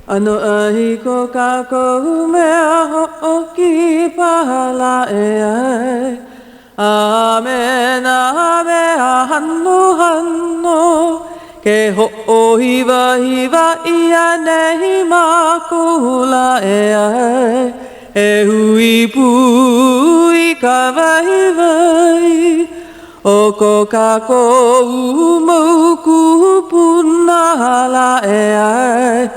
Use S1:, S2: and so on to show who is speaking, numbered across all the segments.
S1: Ano ahi ko kako mea ho'oki pahala e ai. Amen, amen, hanno, hanno. Ke ho'iwa hiwa ia nehi makula e ai. E hui pui ka vai vai. O ko kako umauku punala e ai.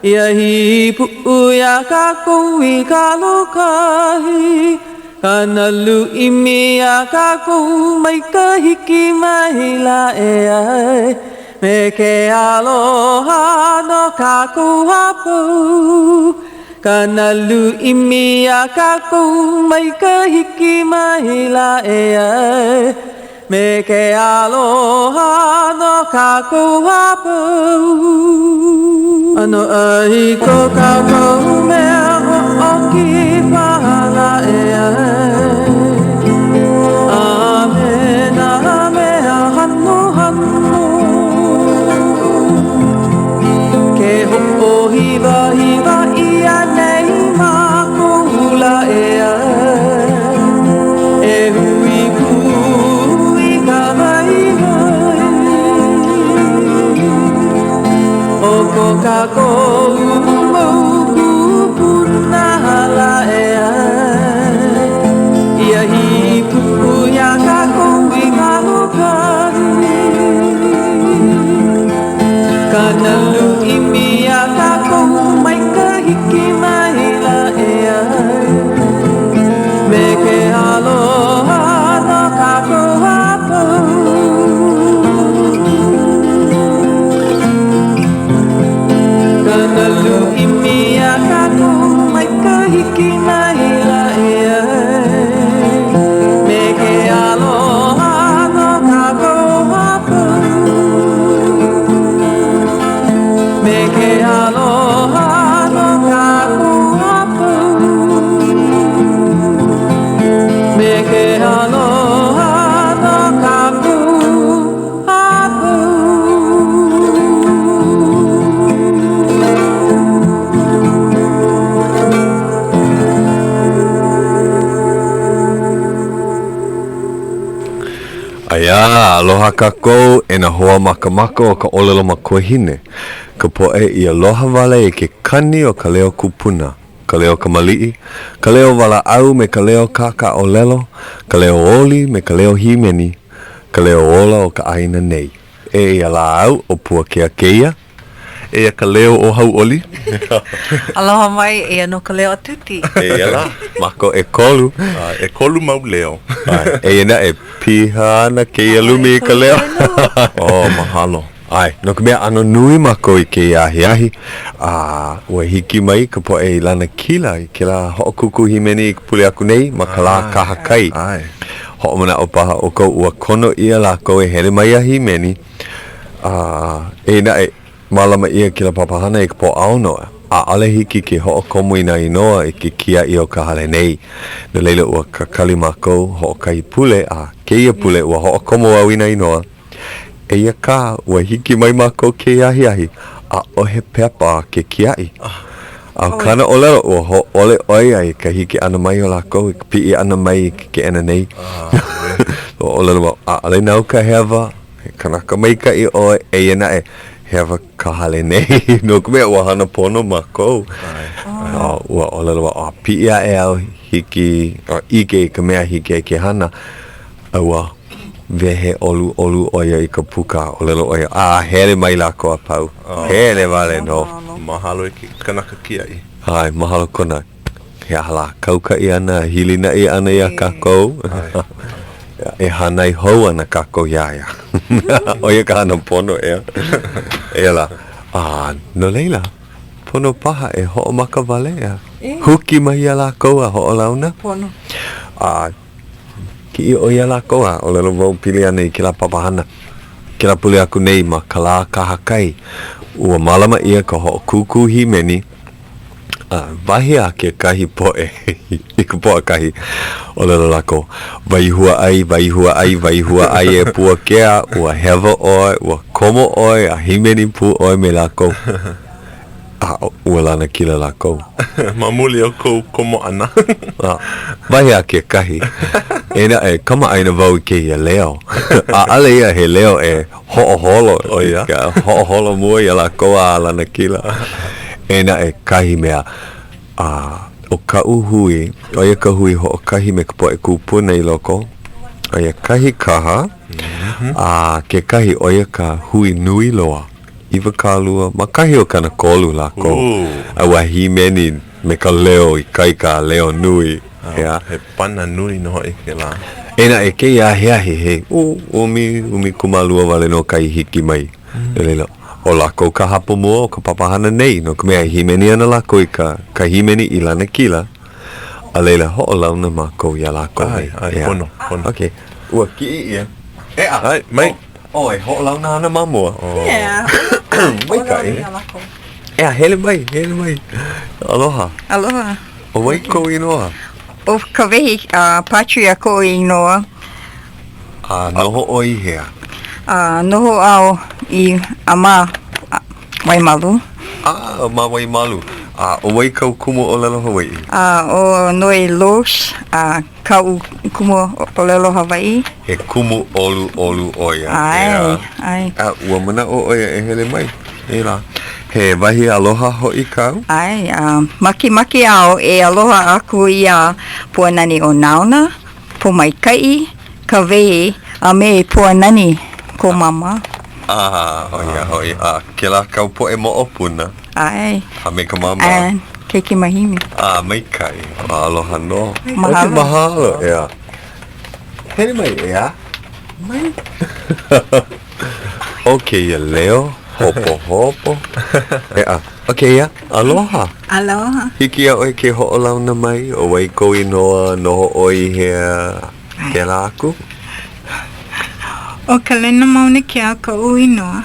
S1: Ia hi pu'uia kako I kalokahi. Kanalu imia kako mai ka hiki mahila e ai. Me ke aloha no kako hapau. Kanalu imia kako mai ka hiki mahila e ai. Me ke aloha no kako hapau. Ano ai ko kako mea ho'oki pahala e ai. Amen, amen, hanno, hanno. Ke ho'iwa hiwa ia nei makula e ai. E hui pui ka vai vai. O ko kako umauku punahala e ai. Ia hi pu'uia kako I kalokahi. Kanalu imia kako mai ka hiki mahila e ai. Me ke aloha no kako hapau. Kanalu imia kako mai ka hiki mahila e ai. Me ke aloha no kako hapau. Me ke aloha no kako hapau. Me ke aloha no kako hapau.
S2: Aia, aloha kako e na hoa makamaka o ka olelo makuahine. Ka poe I aloha wale e ke kani o ka leo kupuna. Ka leo kamali'i, ka leo wala au me ka leo kaka olelo, ka leo oli me ka leo himeni, ka leo ola o ka aina nei. E ala au o Puakea keia. E ka leo o Hauʻoli.
S3: Aloha mai e ano ka leo a Tuti.
S2: E ala, mako e kolu.
S4: E kolu mau leo.
S2: E ina e piha ana keia lumi I ka leo.
S4: Oh, mahalo.
S2: Ai, no ka mea ano nui mako I ke ahi. Ua hiki mai ka po e Lanakila I ke la ho'okuku himeni I ka pule aku nei, ma ka la kahakai. Ho'omana o paha o kou ua kono ia la kou e hele mai a himeni. E na e malama ia ki la papahana I ka po ao noa. Ale hiki ke ho'okomu ina inoa I ke kia I o ka hale nei. No leila ua kakali mako ho'okai pule, keia pule ua ho'okomu au ina inoa. E ia ka ua hiki mai mako ke ahi a ohe pepa ke kiai. A kana olelo ua ho ole oi ai ka hiki ana mai o lako I pi ana mai ke ena nei. O olelo a ale nau ka hewa kanaka mai ka I o e ina e hewa ka hale nei. No kume ua hana pono mako. Ua olelo a pi e au hiki ike ka mea hiki ke hana. Ua vehe olu oia I ka puka olelo oia. Hele mai lako a pau. Hele vale no.
S4: Mahalo ki kanaka kia I.
S2: Hai, mahalo kona. He hala kauka I ana, hilina I ana I a kako. E hanai hou ana kako iaia. Oia ka hana pono ea. E la. No leila. Pono paha e ho'omaka vale ea. Huki mai a lako a ho'olauna.
S3: Pono.
S2: Ki I oia lako a olelo wau pili ana I ke la papahana. Ke la puli aku nei ma ka la kahakai. Ua malama ia ka ho'okuku himeni. Wahi a ke kahi poe. I ka poa kahi. Olelo lako. Waihua ai e Puakea. Ua hewa oi. Ua komo oi. A himeni pu oi me lako. ua Lanakila lākou.
S4: Mamuli o kou komo ana.
S2: Vai a ke kahi. Ena e kama aina vau ke ia leo. Ale ia he leo e ho'oholo.
S4: O ia?
S2: Ho'oholo mua ia lākou a Lanakila. Ena e kahi mea. O ka uhui, o ia ka hui ho o kahi me ka po e kupuna I loko. O ia kahi kaha. Ke kahi o ia ka hui nui loa. Iwa kālua, ma kahi o kana kolu lākou. Awa Himeni me ka leo I kai ka leo nui.
S4: He pana nui no hoi ke la.
S2: Ena e kei ahi he. Umi kumalua wale no kai hiki mai. Olelo. O lākou ka hapo mua o ka papahana nei. No ka mea Himeni ana lākou I ka Himeni I Lanakila. A leila ho o launa mākou ia lākou.
S4: Ai, pono.
S2: Okay. Ua ki ia.
S4: Ai, mai.
S2: Oi, ho o launa ana mamua.
S3: Yeah.
S2: Mai kai. Hele mai. Aloha.
S3: Aloha.
S2: O wai ko inoa.
S3: O ka wehi patria ko inoa.
S2: Noho o I hea.
S3: Noho au I ama Waimalu.
S2: Ma wai malu. O wai kau kumu Olelo Hawaiʻi.
S3: O noi los kau kumu Olelo Hawaiʻi.
S2: He kumu olu oia.
S3: Ai.
S2: Ua mana o oia e hele mai. Ela. He wahi aloha hoi kau?
S3: Ai, maki au e aloha aku I a puanani o nauna, po mai kai, ka wehi, a me puanani ko mama.
S2: Hoi. Ke la kau po e mo opuna.
S3: Ai.
S2: A me ka mama.
S3: Keiki mahimi.
S2: Mai kai. Aloha no.
S3: Mahalo.
S2: Mahalo, ea. Hele mai, ea. Mai. Okay, ia leo. Hopo. Okay, ia. Aloha.
S3: Aloha.
S2: Hiki a oi ke ho'olauna mai. O wai ko inoa, noho oi hea. Ke la aku.
S5: O ka lena mauna ke a ka uinoa,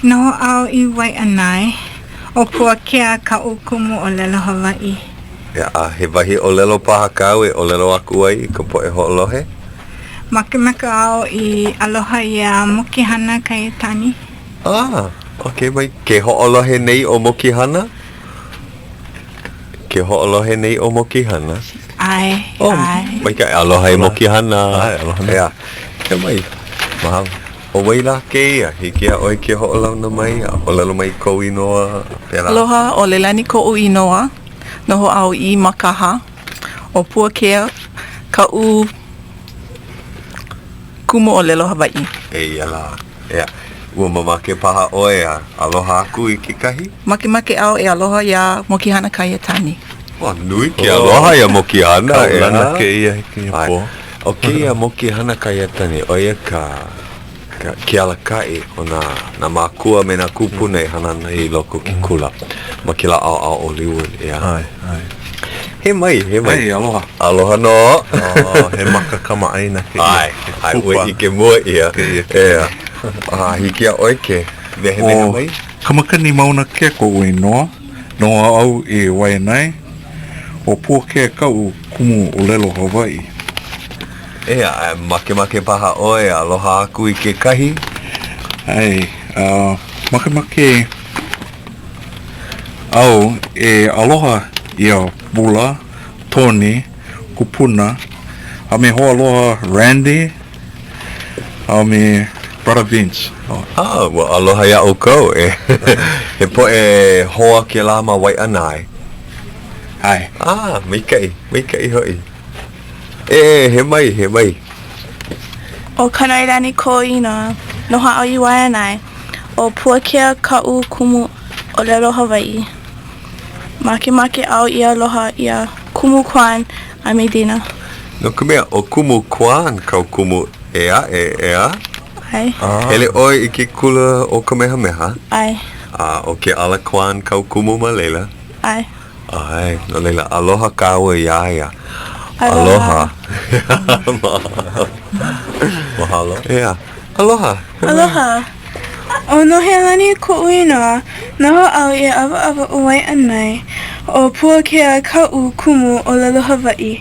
S5: noho au I Wai'anae, o Puakea ka ukumu Olelo Hawai'i.
S2: He wahi Olelo paha kau e Olelo aku ai ka po e ho'olohe.
S5: Makemaka au I aloha ia mokihana kai tani.
S2: Okay, mai. Ke ho'olohe nei o mokihana? Ke ho'olohe nei o mokihana?
S5: Ai.
S2: Mai ka aloha e mokihana.
S4: Ai, aloha.
S2: Ke mai. Mahal. O wai la ke ia, hiki a oi ke ho'olauna mai, Olelo mai kou inoa.
S6: Aloha, o le lani ko inoa, noho au I makaha, o Puakea ka kumu Olelo Hawai'i.
S2: Ia la. Ua mamake paha oe aloha aku I ke kahi?
S6: Make au e aloha ia mokihana kai tani.
S2: Nui ke aloha ia mokihana.
S4: Kaulana ke ia hiki po.
S2: O ke ia mokihana kai tani, o ia ke alakai o na mākua me na kupuna hanana I loko ki kula. Ma ke la au o Liwood,
S4: Ai.
S2: He mai.
S4: Ai, aloha.
S2: Aloha no.
S4: He maka kama aina ke
S2: Ai, ue I ke mua ia. Hiki a oi ke. Vehe mai.
S7: Kamakani mauna ke ko uinoa, noa au I Wai'anae, o Puakea kau kumu Olelo Hawai'i.
S2: Make paha oe aloha aku I ke kahi.
S7: Ai, make au e aloha ia Bula, Tony, Kupuna, a me ho aloha Randy, a me Brother Vince.
S2: Well, aloha ia o kou he po e hoa ke lama Wai'anae.
S7: Ai.
S2: Mikai hoi. He mai.
S8: O Kanahele ko ina, noha au I Wai'anae, o Puakea ka kumu Olelo Hawai'i. Make au I aloha ia kumu kwan a Medina.
S2: No ka mea, o kumu kwan kau kumu ea.
S8: Ai.
S2: Ele oi I ke kula o Kamehameha.
S8: Ai.
S2: O ke ala kwan kau kumu ma leila.
S8: Ai.
S2: No leila, aloha kaua ia.
S8: Aloha.
S2: Mahalo. Aloha.
S8: O no he lani ko uinoa, noho au I awa o Wai'anae, o Puakea ka kumu Olelo Hawai'i.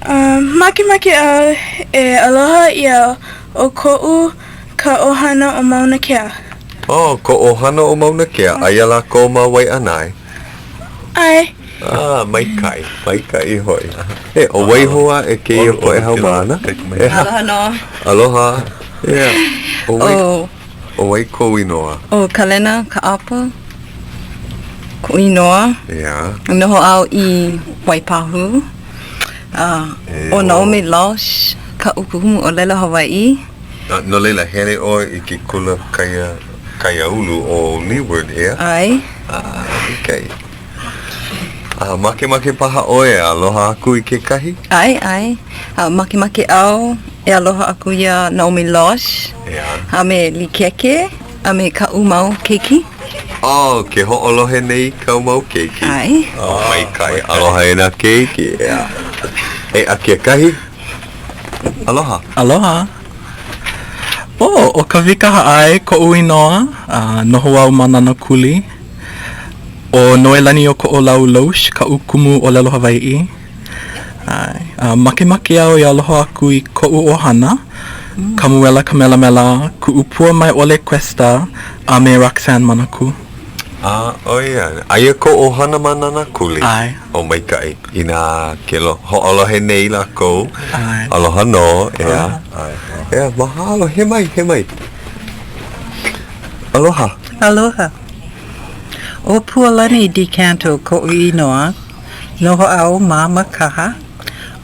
S8: Make au e aloha ia o ko'u ka ohana o mauna kea.
S2: Oh, ko ohana o Mauna Kea, aia la ko ma Wai'anae.
S8: Ai.
S2: Mai kai hoi. E, o waihoa e ke ia po e hau mana.
S3: Aloha.
S2: Aloha. Yeah. O wai ko inoa.
S3: O kalena, ka apa, ko inoa,
S2: Yeah.
S3: noho au I Waipahu, o Naomi Losh, ka ukuhumu Olelo Hawai'i.
S2: No leila hele o I ke kula kaya ulu o Leeward ea.
S3: Ai,
S2: Okay. Make paha oe, aloha aku I ke kahi.
S3: ai, make au, e aloha aku ia Naomi Losh,
S2: Yeah.
S3: me likeke, me ka umau keiki.
S2: Oh, ke ho'olohe nei kau mau keiki.
S3: Ai,
S2: Oh, mai kai. Aloha e na keiki. Yeah. E, a ke kahi? Aloha.
S9: Aloha. O ka vikaha ai ko uinoa, noho au manana kuli. O noelani o ko o lau losh, ka ukumu Olelo Hawai'i. Make au I aloha aku I ko u ohana. Kamuela ka mela, ku upua mai ole questa, a me Roxanne manaku.
S2: Oh yeah. Aia ko ohana manana kuli.
S9: Ai.
S2: O mai kai. Ina ke ho'olohe nei la ko.
S9: Ai.
S2: Aloha no. Yeah. Yeah, mahalo. He mai. Aloha.
S10: Aloha. O Pualani di Canto ko inoa, noho au mama kaha.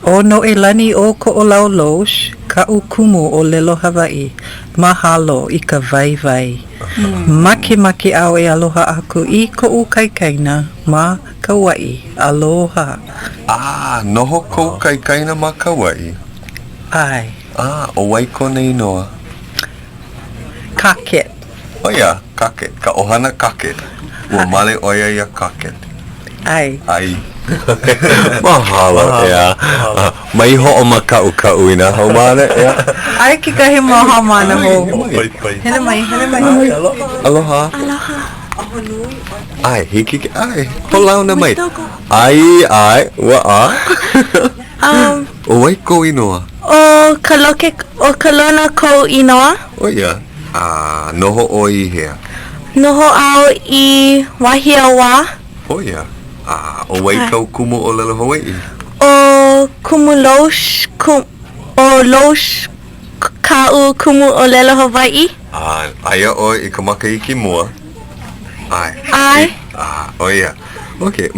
S10: O no e lani o ko o lau losh, ka ukumu o lelo Hawai'i. Mahalo I ka vai. Make au e aloha aku I ko u kaikaina ma Kauai. Aloha.
S2: Noho ko kaikaina ma Kauai.
S10: Ai.
S2: O wai ko nei noa.
S10: Kaket.
S2: Oh yeah, kaket. Ka ohana kaket. Ua male oia ia kaket.
S10: Ai.
S2: Mahalo, yeah. Mai ho'o makau ina hau mane, yeah.
S10: Ai ki kahi maha mana ho.
S4: Hele mai.
S2: Aloha. Ai, hiki, ai. Holau na mai. Ai, wa O wai ko inoa.
S8: O kalona ko inoa.
S2: Oh yeah. Noho o I hea.
S8: Noho au I wahiawa.
S2: Oh yeah. O wai kau kumu o Olelo Hawai'i.
S8: O kumu losh, ka'u kumu Olelo Hawai'i.
S2: Aia o I ka makaiki mua.
S8: Ai.
S2: Oh yeah. Okay,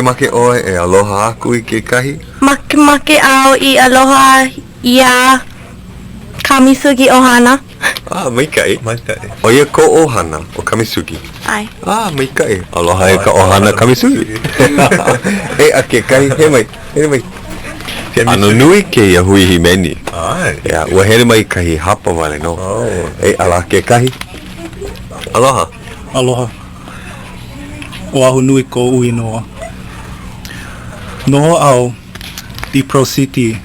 S2: make oe e aloha aku I ke kahi.
S8: Make au I aloha ia kamisugi ohana.
S2: Mai kai. O ia ko ohana o kamisugi.
S8: Ai.
S2: Mai kai. Aloha e ka ohana kamisugi. E a ke kai, he mai. Ano nui ke ia hui Himeni. Yeah, ua hele mai kahi hapa wale no. E ala ke kahi. Aloha.
S9: Aloha. O ahu nui ko uinoa. Noho au I prositi.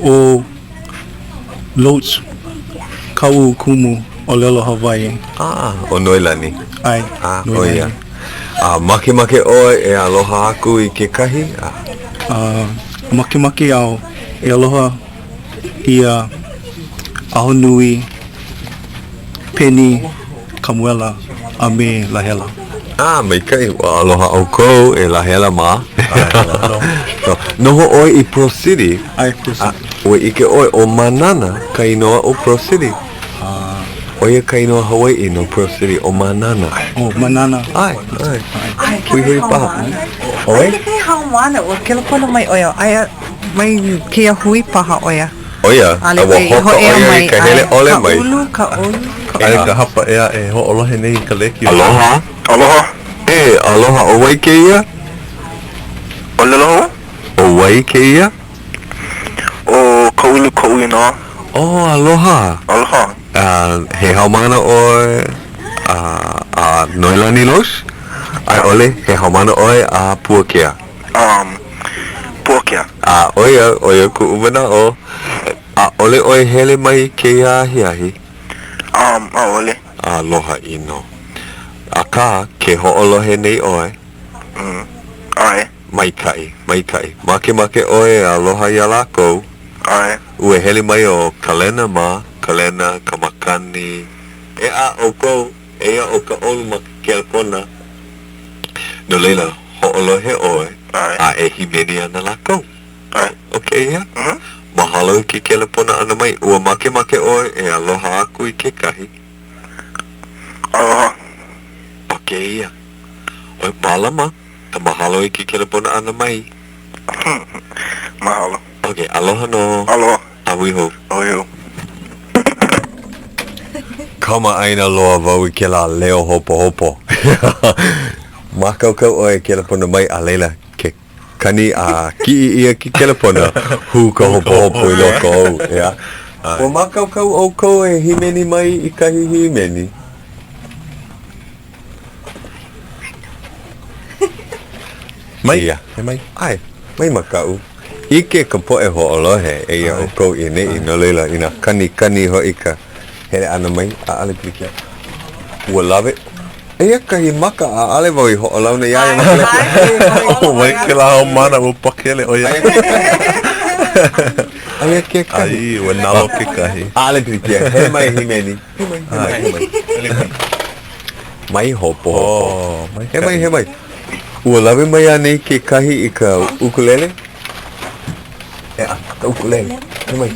S9: O loach kau kumu Olelo Hawai'i.
S2: O noilani.
S9: Ai.
S2: O ia. Make oe e aloha aku I ke kahi.
S9: Make au e aloha ia aho nui Penny Kamuela a me Lahela.
S2: Mai kai. Aloha au kou e Lahela ma. Noho oe I Pro City.
S9: Ai, Pro City.
S2: Ue ike oe o manana ka inoa o Pro City. Oia ka inoa Hawai'i no Pro City o manana.
S9: O manana.
S2: Ai. Hui hui paha.
S10: Ai ki kahi hau mana o kela pono mai oia. Ai mai kia hui paha oia.
S2: Oia.
S10: Ale
S2: Awa hoka oia I ka hele ole mai.
S10: Ka ulu.
S4: Ai ka hapa ea e ho'olohe nei ka leki.
S2: Aloha. Aloha o wai ke ia?
S11: Olelo?
S2: O wai ke ia?
S11: O kaulu ko inoa.
S2: Aloha.
S11: Aloha.
S2: He haumana oe noilani los? Ai ole, he haumana oe a Puakea.
S11: Puakea.
S2: Oia ku umana o. Ole oe hele mai ke ia hiahi.
S11: Ole.
S2: Aloha ino. Aka ke ho'olohe nei oe.
S11: Ai.
S2: Mai kai. Make oe aloha ia lako.
S11: Alright.
S2: Ue hele mai o kalena ma, kalena, kamakani. E a o ko, e a o ka olu ma kelepona. No leila, ho'olohe oe, a e himeni ana lako. Okay, ya? Mahalo I ke kelepona ana mai. Ua make oe, e aloha aku I ke kahi.
S11: Aloha.
S2: Okay, ya. Oe malama, ta mahalo I ke kelepona ana mai.
S11: Mahalo.
S2: Okay, aloha no.
S11: Aloha.
S2: Awiho.
S11: Awiho.
S2: Kama aina loa wau I ke la leo hopo. Makaukau oe kelepona mai a leila ke kani a ki ia ki kelepona hu ka hopo I loko au, ya. O makaukau o ko e himeni mai I kahi himeni.
S4: Mai?
S2: Ia. Mai? Ai, mai makau. Ike ka poe ho'olohe e ia o ko I nei no leila ina kani ho ika hele ana mai a ale pikia. Ua love. Eia kahi maka a ale wau I ho'olau na iaia makale.
S4: O mai ke la o mana o pakele o ia.
S2: Aia ke kahi.
S4: Ai, ua nalo ke kahi.
S2: Ale pikia, he mai himeni. Mai hopo.
S4: Oh, mai
S2: He mai. Ua lawe mai anei ke kahi I ka ukulele? Ka ukulele. He mai.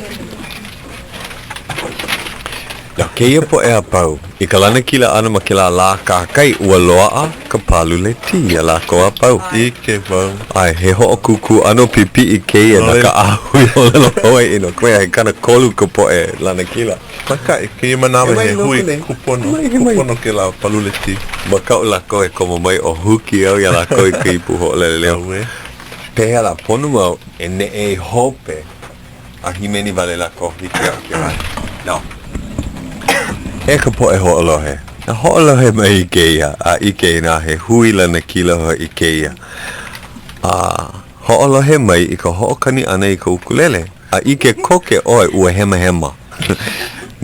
S2: Na keia po e apau, I ka Lanakila ana ma ke la la kakai ua loa ka palu le ti a la ko apau.
S4: Ike wau.
S2: Ai, he ho'o kuku ano pipi I keia na ka ahui o lelo Hawai'i no koe he kana kolu ka po e Lanakila.
S4: Maka I ke manawe he hui kupono ke la palule ti.
S2: Makau la koe komo mai o huki au ya la koe ka ipu ho lele leo. Pehea la ponu mau e ne e hope a himeni vale la ko hiki au ke vai. No. E ka po e ho'olohe. Na ho'olohe mai I keia, a I keina he hui Lanakila ho I keia. Ho'olohe mai I ka ho'okani ana I ka ukulele, a I ke koke oe ua hema.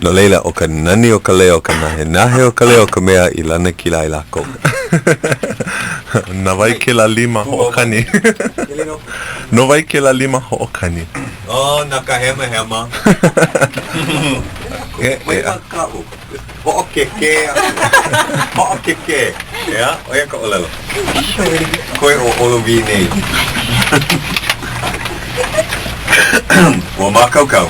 S2: No leila o ka nani o ka leo ka nahe o ka leo ka mea I Lanakila I lako.
S4: Na vai ke la lima ho'okani. No vai ke la lima ho'okani.
S2: Oh, na ka hema. Mai makau. Ho'okeke. Ya, oia ka olelo. Koe o olovi nei. Ua makaukau.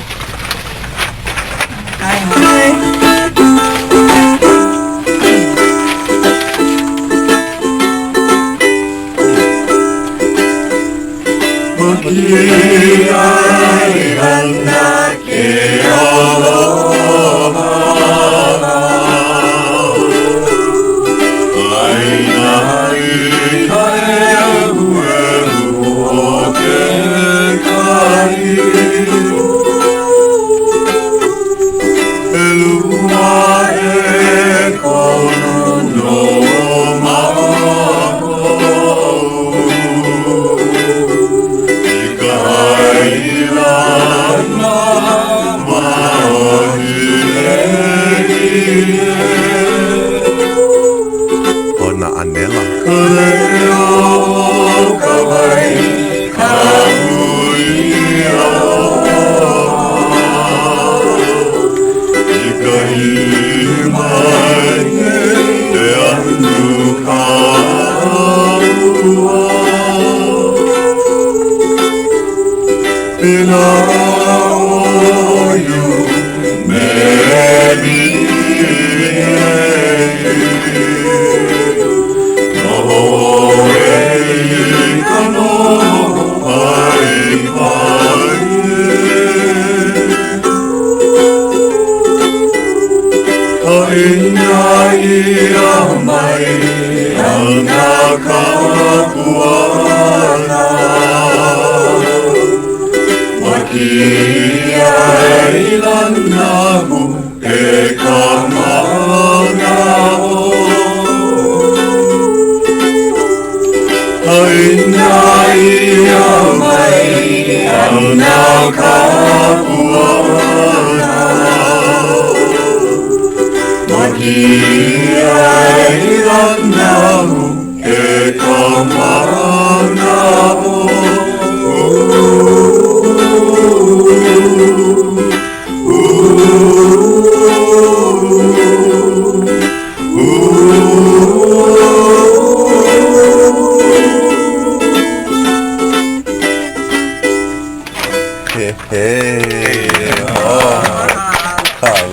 S1: Ooh.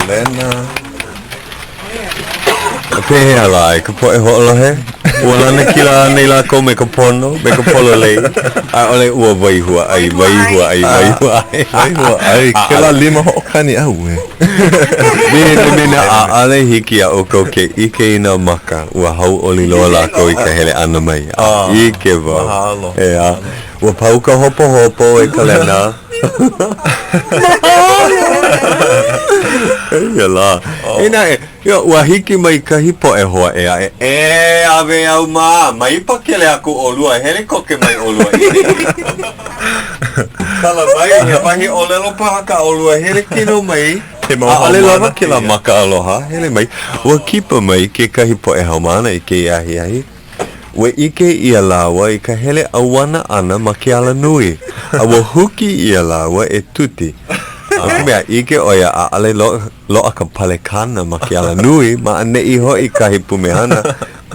S4: Lena.
S2: Pehea lai, ka poe ho'olohe. Ua Lanakila nei la ko me ka pono, me ka polo lei. A ole ua waihua ai.
S4: Waihua ai, kela 5 ho'okani au e.
S2: Mena a ale hiki a oko ke ike ina maka. Ua hauʻoli loa lako I ka hele ana mai. Ike wau.
S4: Mahalo.
S2: Ea. Ua pau ka hopo e ka lena. Ia la. Ina ua hiki mai ka hipo e hoa ea ave au mai pakele aku olua hele koke mai olua Kala mai ia mahi olelo paha ka olua hele kino mai ale lava ke la maka aloha hele mai ua kipa mai ke ka hipo e haumana I ke ahi ua ike ia lawa I ka hele awana ana ma ke ala nui a ua huki ia lawa e tuti mea ike oia a ale loa ka palekana ma ke ala nui ma ane iho I kahi pumehana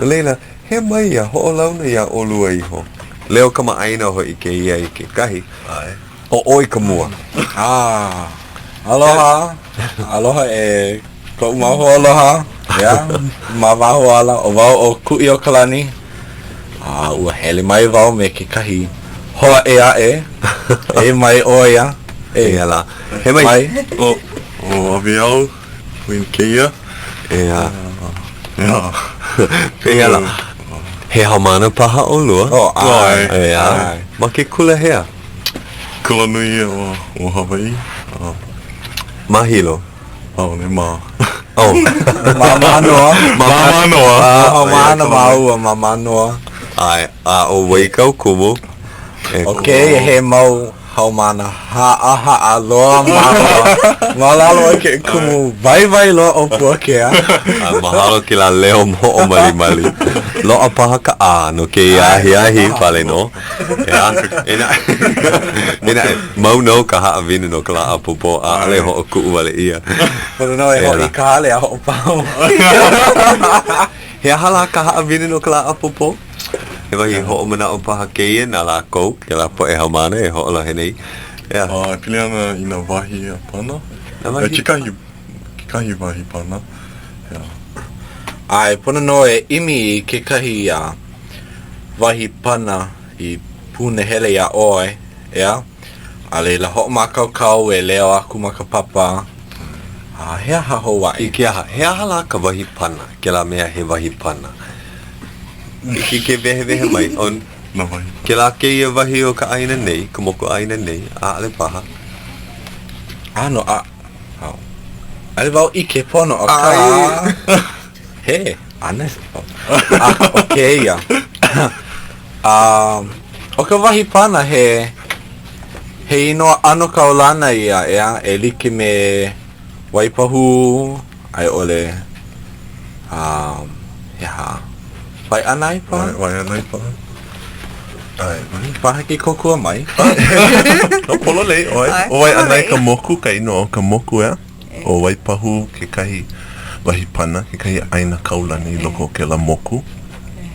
S2: leila he mai ia ho launa ia olua iho leo ka maaina ho ike ia I ke kahi o oi ka mua
S7: aloha e ko maho aloha ya ma waho ala o wau o ku'i o kalani ua hele mai wau me ke kahi hoa e mai oia
S2: la he mai
S4: o aviau win keia
S2: ea la he hamana paha olua ai ma ke kula hea
S4: kula nui o Hawai'i
S2: mahilo
S4: ne ma
S7: Mama noa
S2: ai a o waikau kumu
S7: he mau haumana ha loa malalo ke kumu vai lo o Puakea
S2: mahalo ke la leo mo o mali lo apaha ka no ke ahi pale no ina mau no ka ha avinu no kala apopo a le ho ku wale ia
S7: no e ho I ka le ho pau
S2: he hala ka ha avinu no kala apopo he vai ho mana o paha ke na la ko ke la po e hamana e ho la henei
S4: piliana ina wahi pana kahi wahi pana
S7: ai puna no e imi ke kahi wahi pana I punahele ia oe ale la ho makau e leo aku makapapa hea ha Hawai'i
S2: hea hala ka wahi pana ke la mea he wahi pana ke vehe mai on ke la ke ia wahi o ka aina nei ka moko aina nei a ale paha
S7: no ale wau ike pono o ka he ane okay o ka wahi pana he ino ano kaulana ia e like me waipahu ai ole Wai'anae pa?
S4: Wai'anae pa. Ai,
S7: paha ki kokua mai.
S4: No polo lei, oi. O Wai'anae ka moku, ka ino ka moku o waipahu ke kahi wahi pana, ke kahi aina kaulani I loko ke la moku,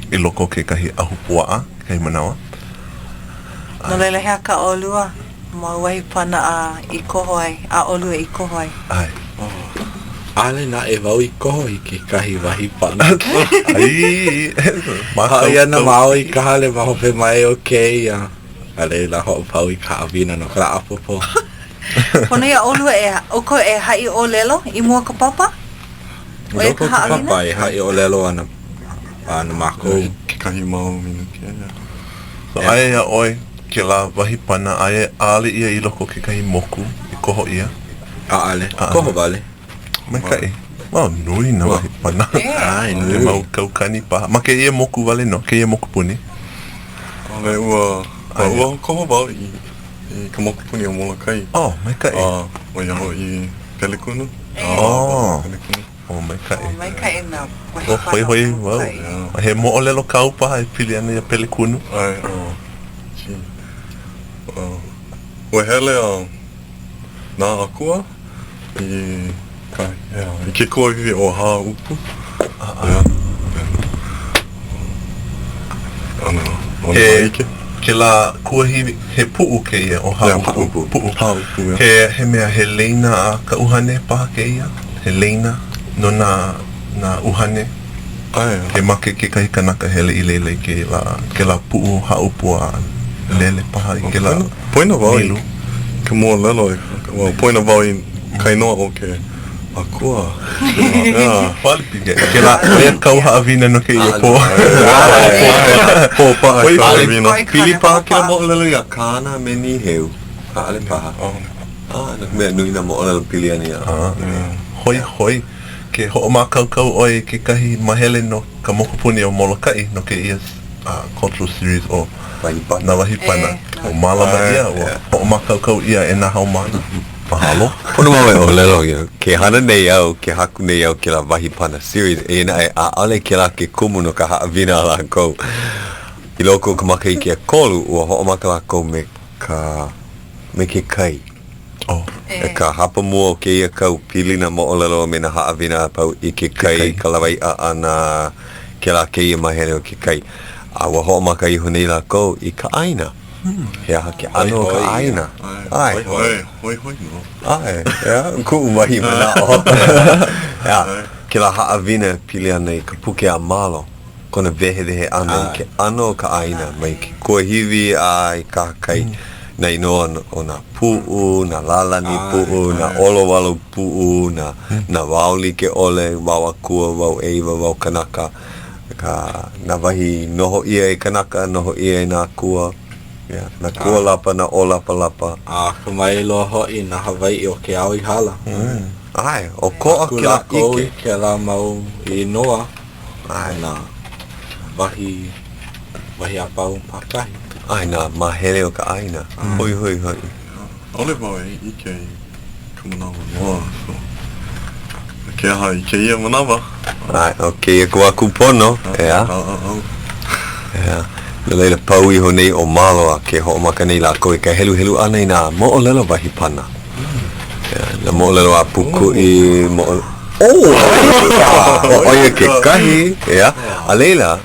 S4: I loko ke kahi ahupua'a, ke kahi manawa.
S12: No leila hea ka olua, ma wahi pana I koho ai, a olua I koho ai.
S4: Ai.
S7: Ale na e wau I koho I ke kahi wahi pana.
S4: Ai,
S7: Haia na mao I kahale maho pe mai o keia. Ale la ho pau I ka avina no kala apopo.
S12: Pono ia olua oko e hai Olelo I mua ka papa?
S7: O e ka papa e hai Olelo ana mako.
S4: Ke kahi mau minu kia. So ai a oi ke la wahi pana ai ale ia I loko ke kahi moku I koho ia.
S7: Ale, koho vale.
S4: Mai kai. Nui na wahi pana.
S7: Ai, nui.
S4: Mau kaukani paha. Ma ke ia moku vale no, ke ia moku puni.
S13: Ole ua koho wau I ka moku puni o Molokai.
S4: Mai kai.
S13: O ia ho I Pelekunu.
S4: Mai kai.
S12: Mai kai na
S4: wahi pana. Hoi, he mo Olelo kau paha e pili ana ia Pelekunu.
S13: Ai, ua hele nā akua I ke kua vivi o hā upu.
S4: Ke la kua hivi, he pu'u ke ia o hā upu. He mea he leina a ka uhane paha ke ia. he leina no na uhane. Ke make ke kai kanaka hele I lele ke la pu'u ha'upua lele paha I ke la
S13: Poina wau I ka mua lelo poina wau I kainoa o ke akua.
S4: Ke la rea kau ha'awina no ke ia po.
S13: Po paha ka ha'awina.
S2: Pili paha ke la mo'olelo ia kāna me ni heu. Ha'ale paha. Nak mea nui na mo'olelo pili ani ia.
S4: Hoi. Ke ho'omākaukau oi ke kahi mahele no ka mokopuni o Molokai no ke ia cultural series o na wahipana. O malama ia o ho'omākaukau ia e nā haumana. Mahalo.
S2: Pono mawe o lelo ia. Ke hana nei au, ke haku nei au ke la wahipana series. E na e aale ke la ke kumu no ka haawina ala kou. I loko ka makai ke kolu ua ho'omākaukau me ke kai. E ka hapa mua o ke ia kau pili na mo'olelo me na haawina pau I ke kai ka lawai ana ke la ke ia mahele o ke kai. A wa ho'omaka I honei la kou I ka aina. He aha ke ano ka aina. Ai.
S13: Hoi no.
S2: Ai. Ea, ku umahi mana o. Ea, ke la haawina pili ana I ka Puakea malo. Kona vehe ana I ke ano ka aina. Mai ke kua hiwi ai ka kai. Na inoa o na pu'u, na lalani pu'u, na olowalu pu'u, na wauli ke ole, wau akua, wau eiwa, wau kanaka. Na wahi noho ia e kanaka, noho ia e na akua. Na kua lapa, na o lapa.
S7: Ka mai loa hoi na Hawai'i o ke au I hala.
S2: Ai, o ko'a ke la ike.
S7: Ke la mau I noa. Ai, na wahi apau pakahi.
S2: Ai, na mahele o ka aina. Hoi.
S13: Ole wau I ke kumanawa noa. Ke aha I ke ia manawa.
S2: Ai, o ke ia kua kupono. Ea. Ea. Na leila pau I honei o malo a ke ho'omaka nei la koe ka helu ana I nā mo'olelo wahipana. Na mo'olelo a puku I mo'olelo. Oia ke kahi. Ea. A leila.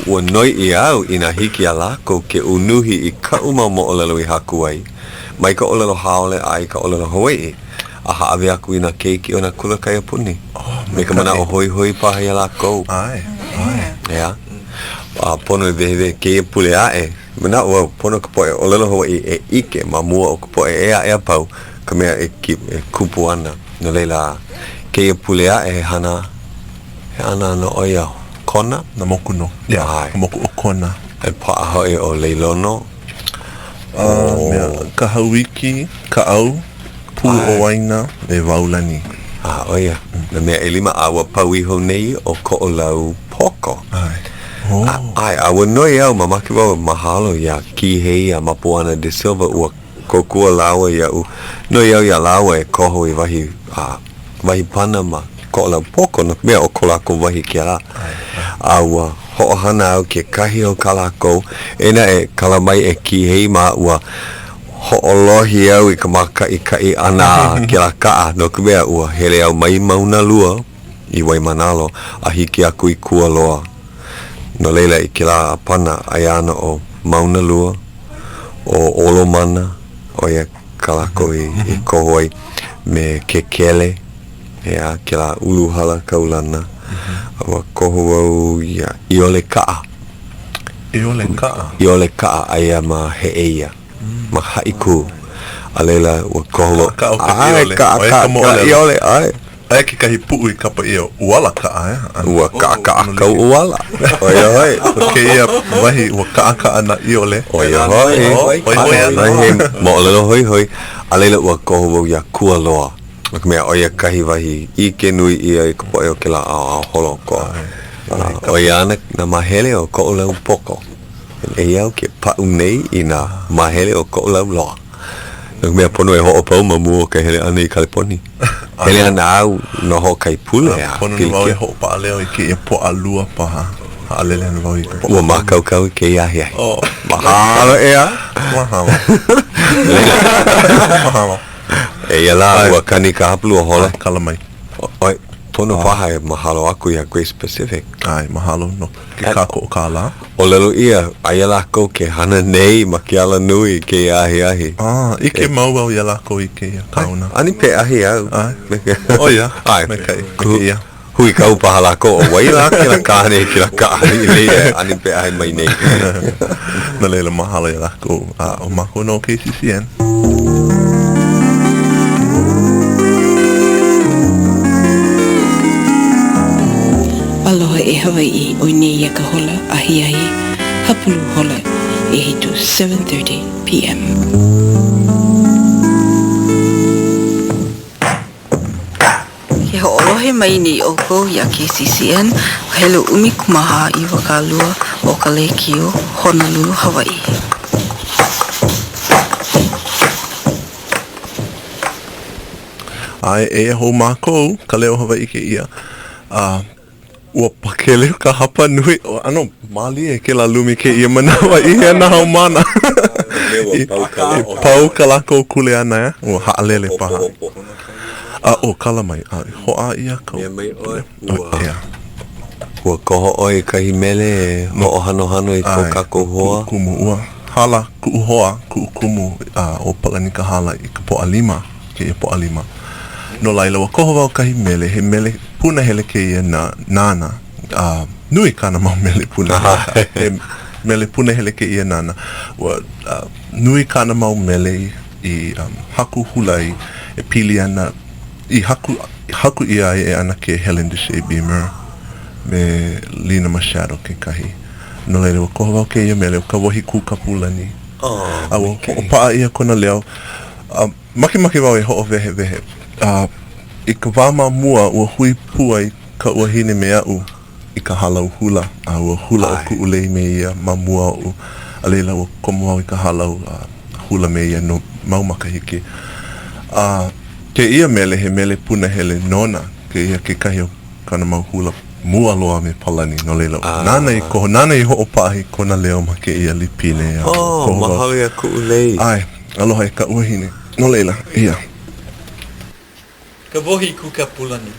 S2: Ua noi I au I nā hiki a lako ke unuhi I ka uma mo'olelo I haku ai. Mai ka olelo haole ai ka olelo Hawai'i. A haawe aku I nā keiki o nā kula kai puni. Me ka mana o hoi paha I a lako.
S4: Ai.
S2: Ea. Pono I vehe ke ia pule ae. Mana ua pono ka poe olelo Hawai'i e ike ma mua o ka poe ea pau. Ka mea e kupu ana. No leila ke ia pule ae hana. He ana no oia. Kona
S4: na moku no.
S2: Ai.
S4: Moku o kona.
S2: E pa'a e o leilono.
S4: Ka hauiki, ka au, pu o waina, e waulani.
S2: Oia. Na mea e lima awa pau I honei o ko o lau poko. Ai, awa noi au mamaki wau mahalo ia ki hei a mapuana de Silva ua kokua lawa ia u. Noi au ia lawa e koho I wahi pana ma ko lau poko no mea o ko lako wahi kia la. Aua ho'ohana au ke kahi o ka lako ena e kalamai e ki hei ma ua ho'olohi au I ka maka I kai ana ke la kaa no ka mea ua hele au mai mauna lua I Waimanalo a hiki aku I kua loa. No leila I ke la apana ayana o mauna lua o olomana o ia ka lako I kohoi me ke kele Ea ke la uluhala kaulana. Awa koho au ia Iole ka'a. Iole ka'a aia ma he eia. Ma haiku. A leila ua koho. Ai ka'a Iole ai.
S4: Ai ke kahi pu'u I kapa ia uala ka'a
S2: Ua ka'a kau uala. Oi.
S4: Ke ia wahi ua ka'a na Iole.
S2: Oi. Mo'olelo hoi. A leila ua koho au ia kua loa. Maka mea oia kahi wahi ike nui ia I ka poe o ke la a holo koa. Oia ana na mahele o ko o lau poko. E iau ke pa'u nei I nā mahele o ko o lau loa. Maka mea pono e ho'o pau ma mua o ka hele ana I Kaliponi. Hele ana au no ho kai pule a.
S4: Pono ni wau e ho'o pa'a leo I ke ia po'a lua paha. Haalele ana wau I ka po'a.
S2: Ua makau I ke iahi ai. Mahalo ea.
S4: Mahalo.
S2: E ia la ua kani ka hapulu o hole.
S4: Kalamai.
S2: Oi, pono paha e mahalo aku ia Grace Pacific.
S4: Ai, mahalo no. Ke kako o ka la.
S2: Olelo ia, aia lako ke hana nei ma ke ala nui ke ahi.
S4: Ike mau au ia lako i ke ia kauna.
S2: Ani pe ahi au.
S4: O ia,
S2: Ai,
S4: me kai ia.
S2: hui kau paha lako o waila ke la kahane ke la kahane le ani pe ahi mai nei.
S4: Na leila mahala ia lako o mako no KCCN.
S14: Aloha e Hawai'i o nei ia ka hola ahi hapulu hola e hitu 7:30 p.m. Ke ho'olohe mai ni oko ia KCCN hele umikumaha I wakalua o Ka Leo Honolulu, Hawai'i.
S4: Ai e ho mako Ka Leo Hawai'i ke ia. Ua pakele ka hapa nui ano mali e ke la lumi ke ia manawa I hea na hau mana pau ka lako kule ana ua haalele paha o kala mai hoa ia kau
S2: Ua koho oi kahi mele ho o hano I ko kako hoa
S4: kumu ua hala ku hoa ku kumu o palani ka hala I ka po alima ke ia po alima no laila ua koho wau kahi mele he mele puna hele ke ia na nana nui kana mau mele puna mele puna hele ke ia nana wa nui kana mau mele I haku hulai e pili ana I haku ia e ana ke Helen Deshay Beamer me Lina Machado ke kahi no leila wa koho wau ke ia mele o ka wahi kuka pulani o paa ia kona leo maki wau e ho vehe I ka wama mua ua hui puai ka ua hine me au I ka halau hula ua hula o ku ulei me ia ma mua o a leila ua komo au I ka halau hula me ia no mau makahiki ke ia mele he mele puna hele nona ke ia ke kahi o kana mau hula mua loa me palani no leila nana I koho nana I ho'opahi kona leo ma ke ia lipine
S2: mahawi a ku ulei
S4: ai aloha e ka ua hine no leila ia
S15: Ka wohi kuka pulani.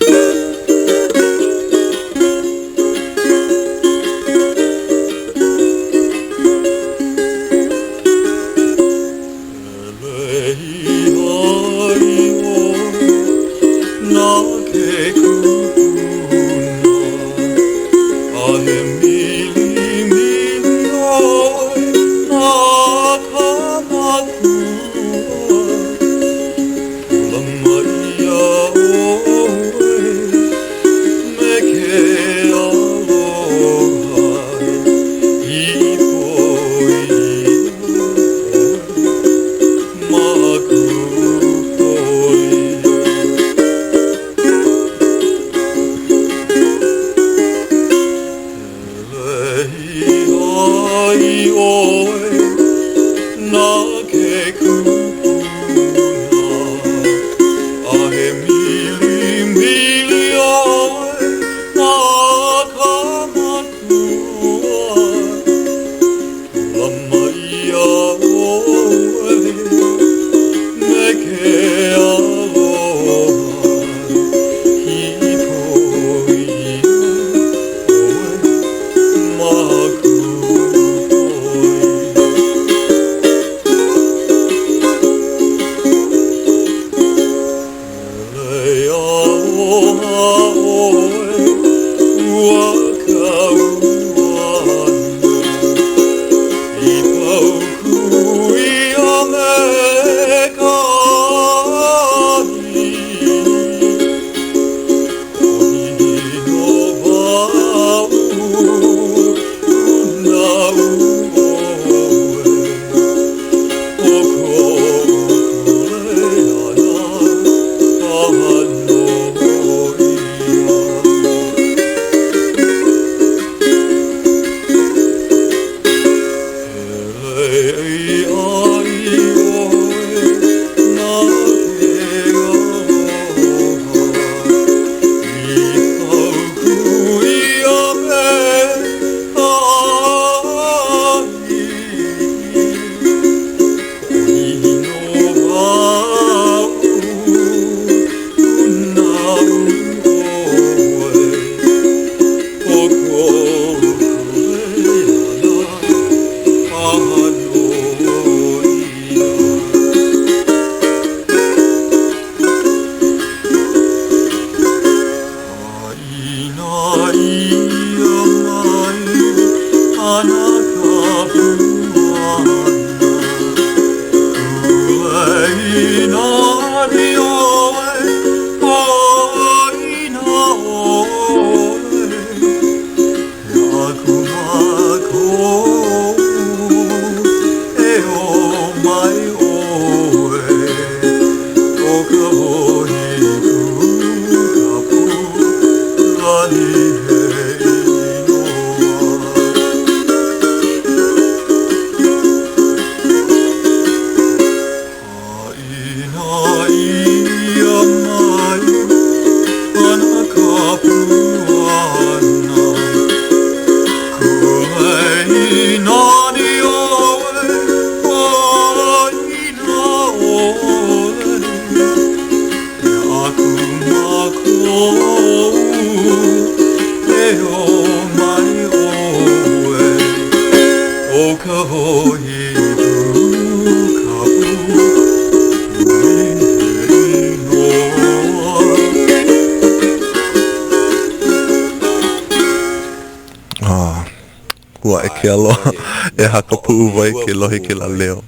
S4: Ua e ke aloha e haka puu vai ke lohi ke la leo.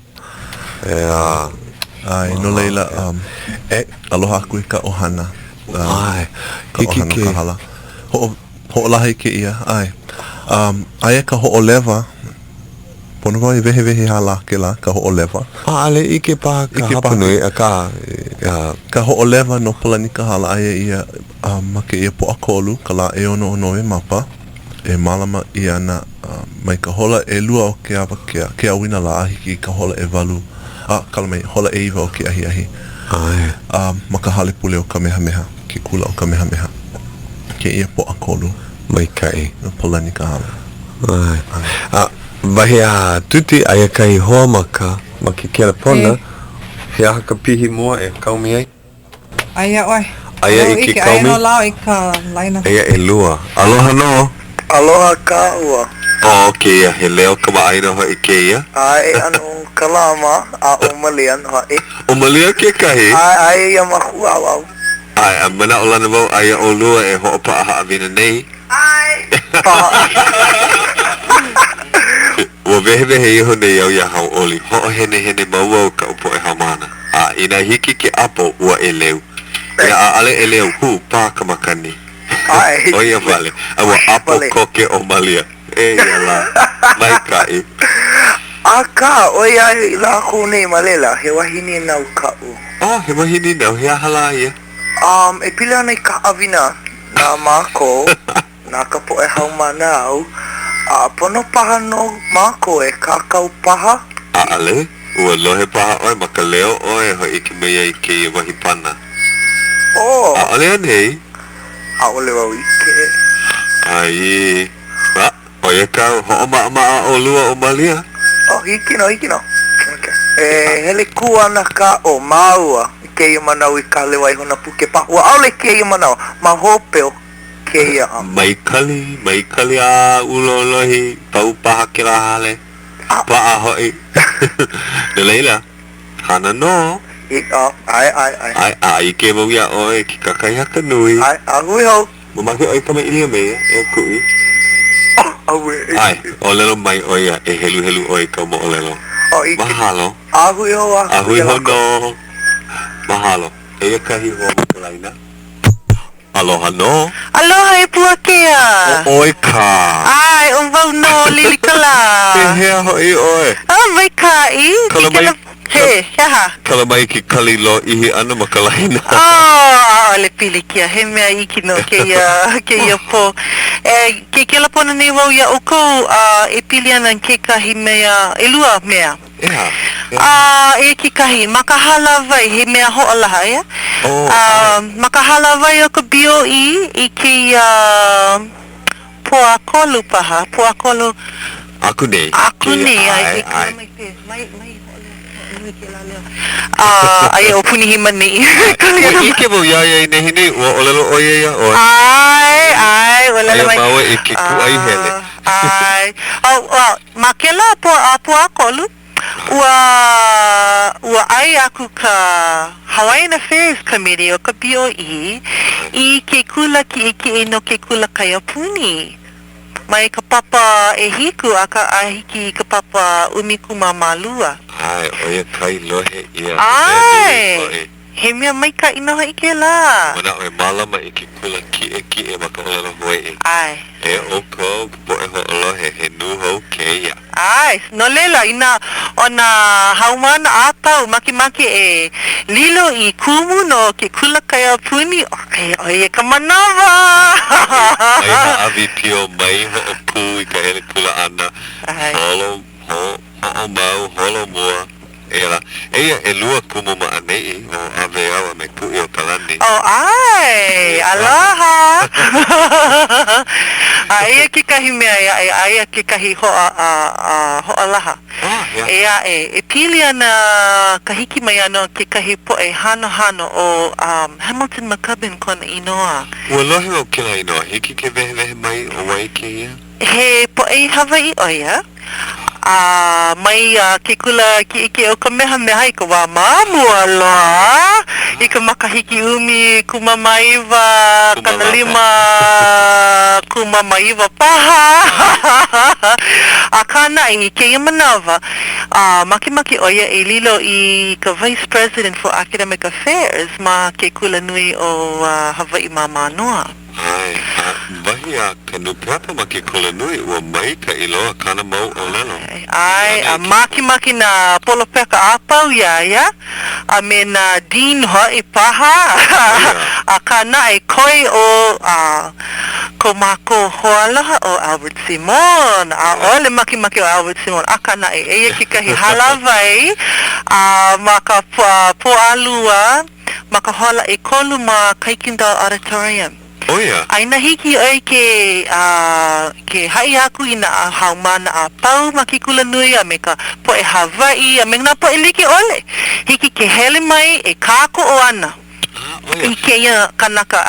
S4: Ai, no leila, aloha aku i ka ohana.
S2: Ai,
S4: ka ohana ka hala. Ho'olahi ke ia, ai. Ai e ka ho'olewa, pono wai vehe hala ke la, ka ho'olewa.
S2: Ale ike paha ka hapanui a ka.
S4: Ka ho'olewa no palani ka hala ai e ia, ma ke ia po'akolu, ka la e ono e mapa. E malama i ana mai ka hola e lua o ke awa ke awina la ahi ki ka hola e walu kalamai hola e iwa o ke ahi ma ka hale pule o ka meha ke kula o ka meha ke ia po a kolu
S2: mai kai
S4: no polani ka hala
S2: wahi a tuti aia kai hoa maka ma ke kelepona he aha ka pihi mua e kaumi ai
S12: Aia oi
S2: aia i ke kaumi
S12: aia no lao i ka laina
S2: aia e lua aloha no
S11: Aloha ka ua.
S2: ke ia, he leo ka maaina hoi ke ia.
S11: Ai, anu kalama a omalian hoi.
S2: Omalia ke kahi?
S11: Ai, ia mahu au.
S2: Ai, a mana o lana wau aia o lua e ho'opa aha avina nei.
S11: Ai.
S2: Ua vehe iho nei au ia Hauʻoli. Ho'o hene mau au ka upo e hamana. Ina hiki ke apo ua e leu. Ina a ale e leu hu pā ka makani.
S11: Ai.
S2: Oia vale. Awa apo koke o malia. E ia la. Mai kai.
S11: Aka, oia i la kone malela, he wahini nau ka'u.
S2: He wahini nau, he ahala ia.
S11: E pile ana i ka awina, nā mako, nā ka po e hau manau, pono paha no mako e kakau paha.
S2: Ale, ua lohe paha oi, ma ka leo oi, hoi iki mea i ke ia wahi pana. Ale anei.
S11: Ole wau ike.
S2: Ai, oia ka ho'o maa o lua o malia.
S11: Hiki no. Hele kuana ka o maua, ke ia manau i ka lewa i hona puke pahua. Aole ke ia manau, ma hope o ke ia ama.
S2: Mai kali a ulo lohi, pau paha ke la hale. Paa hoi. Ne leila, hana no. Ai ke mau ia oi, ki kakai haka nui.
S11: Ai, ahui hau.
S2: Mamaki oi kama ilia mea, e kui. Ai, olelo mai oia, e helu oi ka mo olelo. Mahalo.
S11: Ahui hau.
S2: Ahui hau no. Mahalo. Eia kahi hoa makalaina. Aloha no.
S12: Aloha e Puakea.
S2: Oi ka.
S12: Ai, o wau no lilikala.
S2: Hea hoi oi.
S12: Mai kai. He,
S2: kala mai ki kali lo ihi ana makalaina.
S12: Le pili kia, he mea iki no ke ia po. Ke la pona nei wau ia oko, e pili ana ke kahi mea, e lua mea. E ki kahi, makahala vai, he mea ho'olaha ia. Makahala vai o ka bio i ke poakolu paha, poakolu.
S2: Aku nei,
S12: ai. Ai o puni Himeni.
S2: Ike mo ia i nehi nei, ua olelo oia ia oi.
S12: Ai, olelo mai.
S2: Aia maua e ke ku ai hele.
S12: Ai. Ma ke la po akolu, Ua ai aku ka Hawaiian Affairs Committee o ka BOE I ke kula ki e no ke kula kaiapuni. Mai ka papa e hiku a ka ahiki ka papa umikumamalua.
S2: Ai, oia kai lohe ia.
S12: Ai, he mea mai ka inoha I ke la.
S2: Mana oe malama I ke kula ki e maka Olelo Hawai'i.
S12: Ai.
S2: E oko po e ho'olohe he nuho keia.
S12: Ai, no lela ina ona haumana apau maki e lilo I kumu no ke kula kaiapuni. Okay, oia ka manawa.
S2: Mai ha avi pio mai ho pu I ka hele kula ana. Holo mau mua. Ela, eia e lua kumu ma'anei o Aweau me ku'i o Kalani.
S12: Oh, ai, aloha. Eia ke kahi mea eia ke kahi ho'alaha. Eia e pili ana kahiki mai ano ke kahi po e hano o Hamilton McCubbin kona inoa.
S2: Ua lohe o kila inoa, hiki ke vehe mai o Waike ia?
S12: He po e Hawaii oia. Mai ke kula ki ike o ka meha I ka wā mamua loa I ka makahiki umi kumamaiva kanalima kumamaiva paha a kana I ke manawa maki oia e lilo I ka Vice President for Academic Affairs ma ke kula nui o Hawaii mamanoa.
S2: Ai, wahi a ka nupeapa ma ke kula nui ua mai ka iloa kana mau Olelo.
S12: Ai, maki na polo peka apau ia, a me na Dean hoi paha, a kana e koi o ko mako hoalaha o Albert Simon, a ole maki o Albert Simon, a kana e eia ki kahi halawai, ma ka poalua, ma ka hola e kolu ma Kaikindal Auditorium.
S2: Oh yeah.
S12: Aina hiki oi ke hai aku ina haumana a pau makikula nui a me ka po e Hawaii a me na po e like ole. Hiki ke hele mai e kako o ana. I ke ia kanaka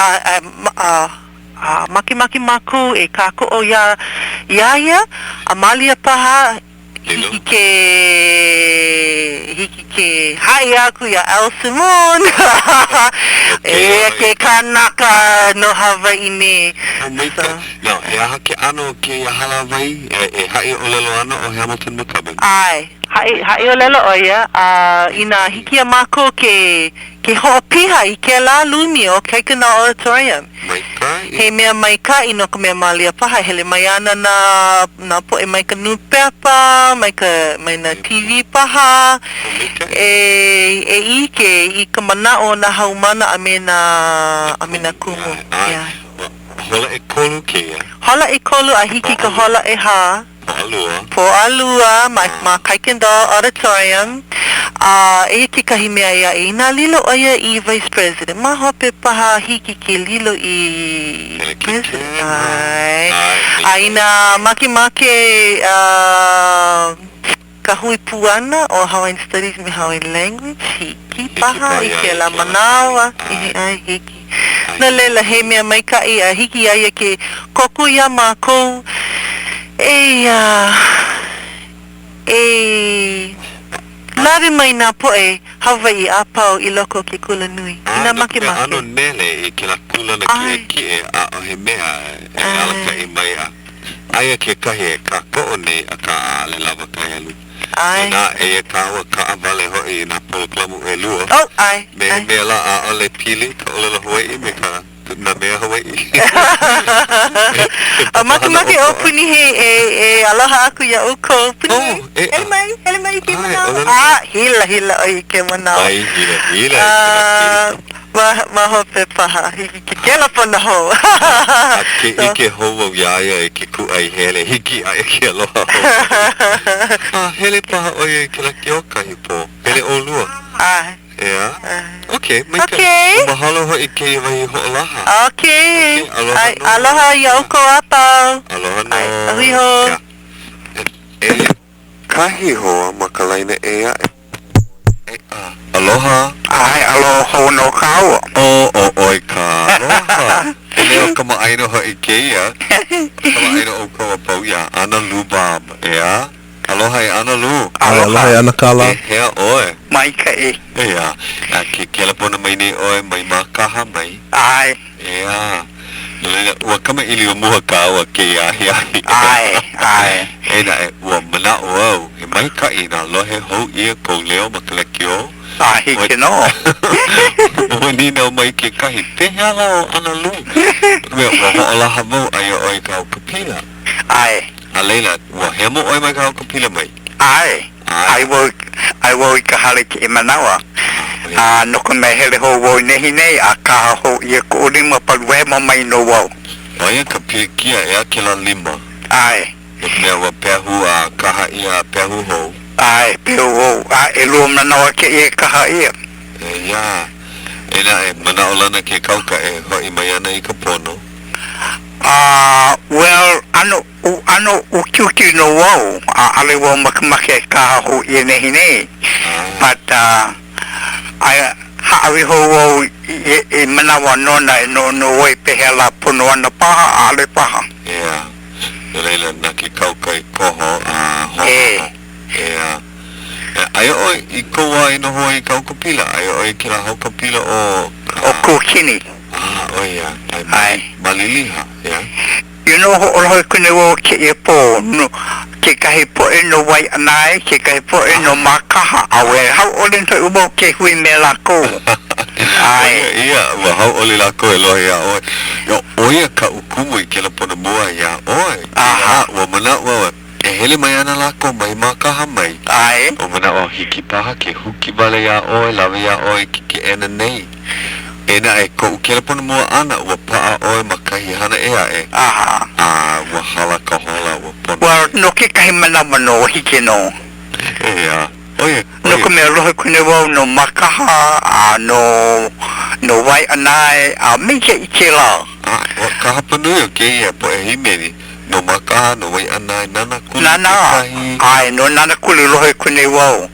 S12: maki maku e kako o ia a malia paha hiki ke hai aku ia Al Simon e ke kanaka no Hawaii ne
S2: no e aha ke ano ke Hawaii e hai Olelo ano o Hamilton McCubbin
S12: ai hai Olelo oia ina hiki a mako ke hoʻopiha I ke la lumi o Kaikana Auditorium he mea mai ka ino ka mea malia paha hele mai ana na po e mai ka nupeapa mai na TV paha e I ka manao na haumana a me na kumu
S2: hola e kolu ke ia
S12: hola e kolu a hiki ka hola e ha po alua ma Kaikendal Auditorium e ke kahi mea ia e ina lilo oia I Vice President ma hope paha hiki ke lilo I President a ina maki ka hui puana o Hawaiian Studies me Hawaiian Language hiki paha I ke la manawa hiki na lela he mea mai ka a hiki aia ke koku ia mākou lawe mai nā poe Hawaii a pau I loko ke kula nui ina maki
S2: ano nele I ke la kula na ki a o he mea e alaka I mai a aia ke kahi e ka ko'o nei a ka ale lava kai alu na e kawa ka avale hoi na poloklamu e lua me la a ole pili ka Olelo Hawai'i me ka na mea Hawaii
S12: a maki o puni he e aloha aku ia uko puni hele mai ke manawa hila o I ke manawa
S2: hila
S12: ma hope paha hiki kela pana ho
S2: ke ho iaia e ke ku ai hele hiki ai ke aloha hele paha oia ke la ke oka I po hele o lua yeah. Okay, mahalo ho I ke wai ho'olaha.
S12: Okay. Aloha ia uko apau.
S2: Aloha no.
S12: Ahui ho.
S2: Kahi hoa makalaina ea. Aloha.
S11: Ai, aloha no kaua.
S2: Oi ka. Aloha. Leo kama aino ho I ke ia. Kama aino o kawa pau ia. Ana lubab ea. aloha e ana lu.
S4: Aloha e ana kala.
S2: Hea oe.
S11: Mai ka e.
S2: Ea, ke kelepona mai nei oe mai makaha mai.
S11: Ai.
S2: Ea. Ua kama ili o muha ka ua ke ahi.
S11: Ai.
S2: Ena e ua mana o au. He mai ka ina lohe hou ia Ka Leo makalakio.
S11: Hiki no.
S2: Ua nina o mai ke kahi. Te hala o ana lu. Mea ua ho'olaha mau ai o oi ka au kapila.
S11: Ai.
S2: A leila, ua hemo oi mai ka au kapila mai.
S11: Ai. Ai wo ka hale ki Manawa. No ka me hele ho wo nehi nei a ka ho ia ko lima palwe mo mai no wo.
S2: Oia ka piekia e a kila lima.
S11: Ai.
S2: Mea wa pehu a kaha ia pehu ho.
S11: Ai, pehu ho. A elu Manawa ke e kaha ia.
S2: Ia. Ena e mana o lana ke kauka e hoi mai ana I ka pono.
S11: Well, ano ukiuki no wo. Ale wo makamake ka ho ia nehi nei. But, I haawi ho wo I Manawa nona e no wai pehela pono ana paha, ale paha.
S2: Ia. Leila na ke kauka I koho a hoho. Ia. Ai oi I koa I noho I kauka pila. Ai oi kila hauka pila o
S11: kukini.
S2: Oia. Ai. Maliliha. Ia.
S11: You know ho kune wo ke e po no ke kahi po e no Wai'anae ke kahi po e no makaha awe Hauʻoli to ubo ke hui me lako.
S2: Ai. Ia, wa Hauʻoli lako e lohi a oi. Yo oia ka ukumu I kela pona mua ia oi. Aha. Wa mana wa e hele mai ana lako mai makaha mai.
S11: Ai.
S2: O mana o hiki paha ke huki wale ia oi lawe ia oi ke ena nei. Ena e ko ukele pona mua ana ua paa oe makahi hana ea e.
S11: Aha.
S2: Ua hala ka hola ua pona.
S11: Well, no ke kahi manawa no hiki no.
S2: Ea. Oye.
S11: No ka mea lohe kune wau no makaha, no Wai'anae, meke I ke la.
S2: Ka hapanui o ke ia po e Himeni. No makaha, no Wai'anae, nana kuli.
S11: Nana. Ai, no nana kuli lohe kune wau.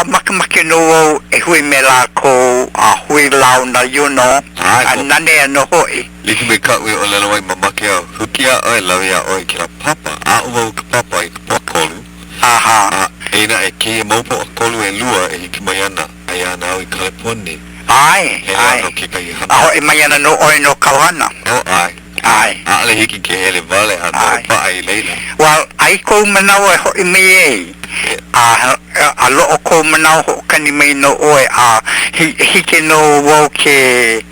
S11: Makamake no wau e hui me la ko hui lau na yuno. Nane no hoi.
S2: Liki me ka ue Olelo wai mamake au. Huki a oe lawe a oe kila papa. A uwau ka papa I ka pakolu.
S11: Aha.
S2: Ena e ke maupo a kolu e lua e hiki mai ana. Ai ana au I Kaleponi.
S11: Ai.
S2: Ai. He kai hana.
S11: Aho e mai ana no oe no kawana.
S2: Ai.
S11: Ai.
S2: Ale hiki ke hele vale a no pa ai leila.
S11: Well, ai ko manawa ho I me e. A loo ko manawa ho kani mai no oe hiki no wo ke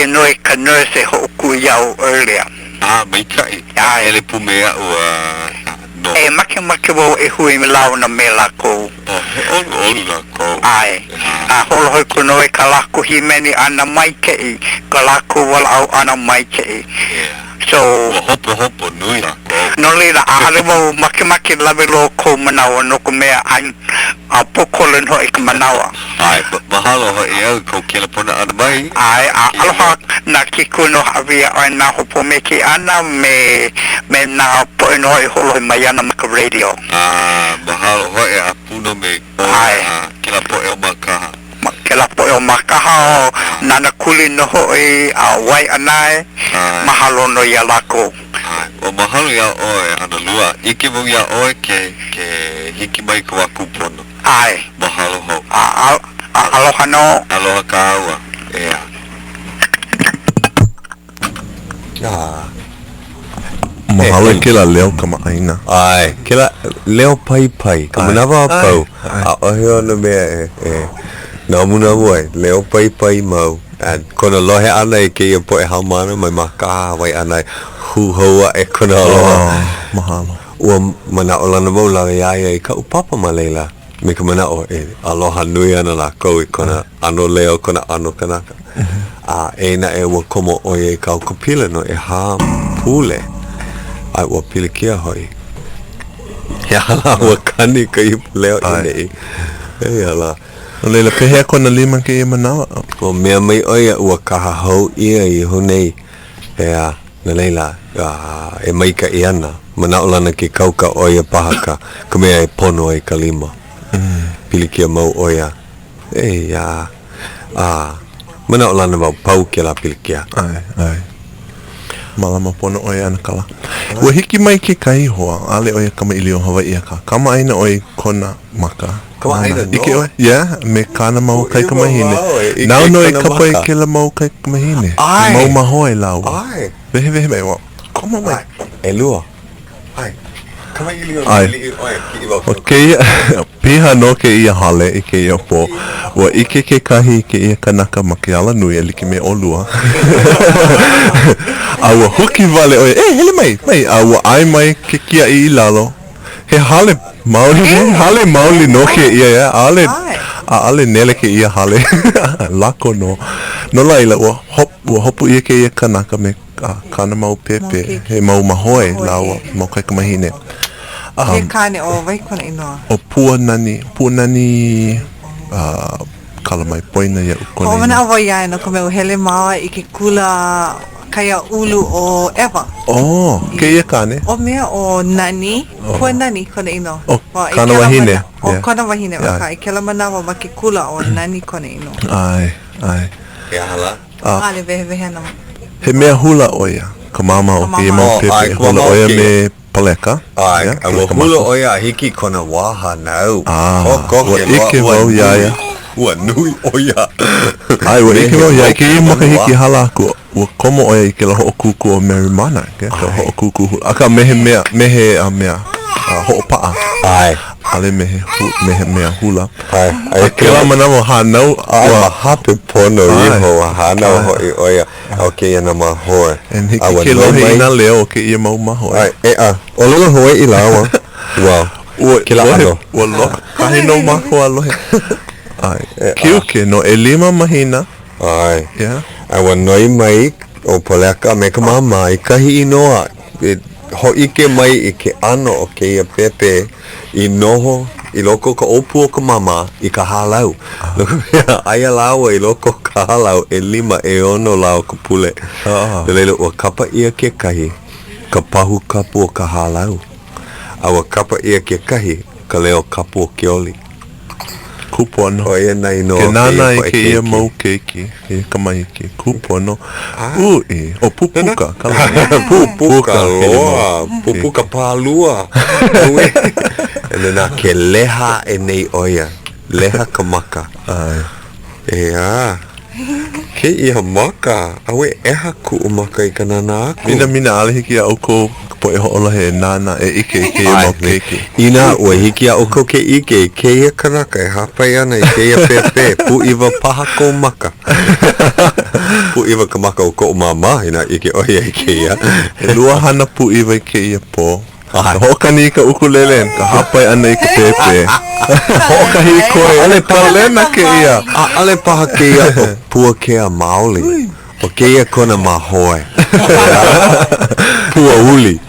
S11: noi ka nurse ho ku iau earlier.
S2: Mai kai. Hele pumea ua no.
S11: E make wo e hui me lau na me lako.
S2: Olu lako.
S11: Ai. Holo hoi kuno e ka lako Himeni ana mai kei. Ka lako wala au ana mai kei. So.
S2: Hopo nui lako.
S11: No leila ale wo make lawe lo ko manawa no ko mea a pokolen ho I ka manawa.
S2: Ai, mahalo ho e au ko kela pona ana mai.
S11: Ai, aloha na ki kuno havia o na hopo me ki ana me na po ino I holo mai ana maka radio.
S2: Mahalo ho e a puno me kela po e o makaha.
S11: Kela po e o makaha o nana kuli no ho a Wai'anae. Mahalo no ia lako.
S2: O mahalo ia oe ana lua. Ike mo ia oe ke hiki mai ka waku pono.
S11: Ai.
S2: Mahalo ho.
S11: Aloha no.
S2: Aloha ka aua. Ea.
S4: Mahalo kila leo kama aina.
S2: Ai, kila leo pai. Ka manawa pau. A ohe ona mea na muna wai. Leo pai mau. Kona lohe ana e ke ia po e haumana mai makaha Wai'anae. Huhoa e kona aloha.
S4: Mahalo.
S2: Ua mana o lana mau lawe iaia I ka upapa ma leila. Me ka mana o e aloha nui ana la kou I kona ano leo kona ano kanaka. Eina e ua komo oe ka ukapila no e ha pule. Ai ua pilikia hoi. He ala ua kani ka ipu leo inei. Hei ala.
S4: O leila pehea kona lima ke I manawa.
S2: O mea mai oia ua kaha hau ia I honei. Hea. Na leila, e maika I ana. Mana o lana ke kauka oia pahaka. Ka mea e pono ai ka lima. Pilikia mau oia. Ia. Mana o lana mau pau ke la pilikia.
S4: Ai. Malama pono oia ana kala. Ua hiki mai ke kai hoa, ale oia kama ilio Hawai'i aka. Kama aina oi kona maka.
S2: Kama aina no?
S4: Ike oi, me kana mau kai kamahine. Nau no e kapa e ke la mau kai kamahine. Mau maho e lau. Vehe mai wa. Kama mai.
S2: E lua. Kama ilio
S4: o keia piha no ke ia hale I ke ia po ua ike ke kahi ke ia kanaka ma ke ala nui e like me olua a ua huki vale oe hele mai a ua ai mai ke kia I lalo he hale mauli no ke ia ale nele ke ia hale lako no laila ua hopu ia ke ia kanaka me kana mau pepe he mau mahoe lawa mau kai kamahine
S16: he kane o waikona inoa
S4: o pua nani kala mai poina ia ukona
S16: o mana awa ia no kome o hele maua I ke kula kaya ulu o Eva
S4: ke ia kane
S16: o mea o nani pua nani kona inoa
S4: o kana wahine
S16: o kana wahine I ke la manawa ma ke kula o nani kona inoa
S4: ai
S2: ke hala
S16: ale vehe nama
S4: he mea hula oia ka mama o ke mau pepe hula oia me paleka
S2: ai hula oia hiki kona waha nau
S4: ua ike wau iaia
S2: ua nui oia
S4: ai ua ike wau iaia ke maka hiki hala aku ua komo oia I ke la hoʻokuku o Marimana ke ka hoʻokuku hula aka mehe a mea hoʻopaa
S2: ai
S4: ale mehe mea hula
S2: ai
S4: ke la manamo hanau
S2: ua hape pono iho hanau hoi oia au ke ia na mahoe
S4: en hiki ke lohe ina leo ke ia mau mahoe
S2: ai Olelo Hawai'i lawa
S4: ua
S2: ke la ano
S4: ua loka kahi no mako alohe ai kiuke no e 5 mahina
S2: ai ua noi mai o Puakea me ka mama I kahi inoa hoʻike mai I ke ano o ke ia pepe I noho I loko ka opu o ka mama I ka halau aia lawa I loko ka halau e 5 e 6 lau ka pule Olelo ua kapa ia ke kahi ka pahu kapu o ka halau a ua kapa ia ke kahi ka leo kapu o ke oli
S4: kupono
S2: o ia nai no
S4: ke nana I ke ia mau keiki e kamahiki kupono o pupuka
S2: pupuka loa pupuka palua e na ke leha e nei oia leha ka maka ke ia maka awe eha ku o maka I ka nana aku
S4: mina ale hiki a oko po e hoʻola he nana e ike I ke ia mau keiki
S2: ina ua hiki a oko ke ike ke ia kanaka e hapai ana I ke ia pepe pu iwa paha ko maka pu iwa ka maka o ko mama ina ike oia I ke ia
S4: e lua hana pu iwa I ke ia po hoʻokani ka ukulele ka hapai ana I ka pepe hoʻokahi koe ale talena ke ia
S2: ale paha ke ia o Puakea maoli o ke ia kona mahoe pua uli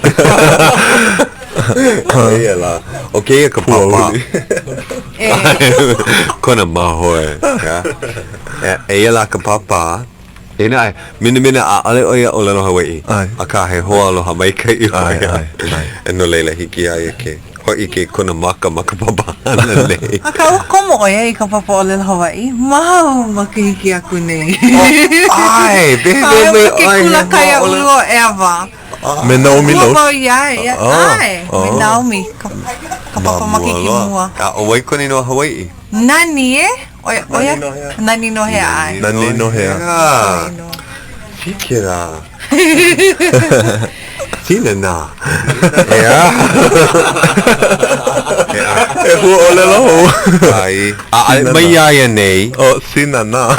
S2: ia la o ke ia ka papa kona mahoe e ia la ka papa ina mina a ale oia Olelo Hawai'i a ka he hoa aloha mai kai I oia e no leila hiki ai ke hoi ke kona maka papa ana nei
S16: a ka komo oia I ka papa Olelo Hawai'i mau makahiki aku nei
S2: ai be
S16: ke kula kaya ulu o Eva
S4: me Naomi lo
S16: ai me Naomi ka papa makahiki mua
S2: o waikoni no Hawai'i
S16: nani oia nani no he ai
S4: nani no he
S2: fikira Sina na.
S4: E hua Olelo.
S2: Ai. Mai ia nei.
S4: O sina na.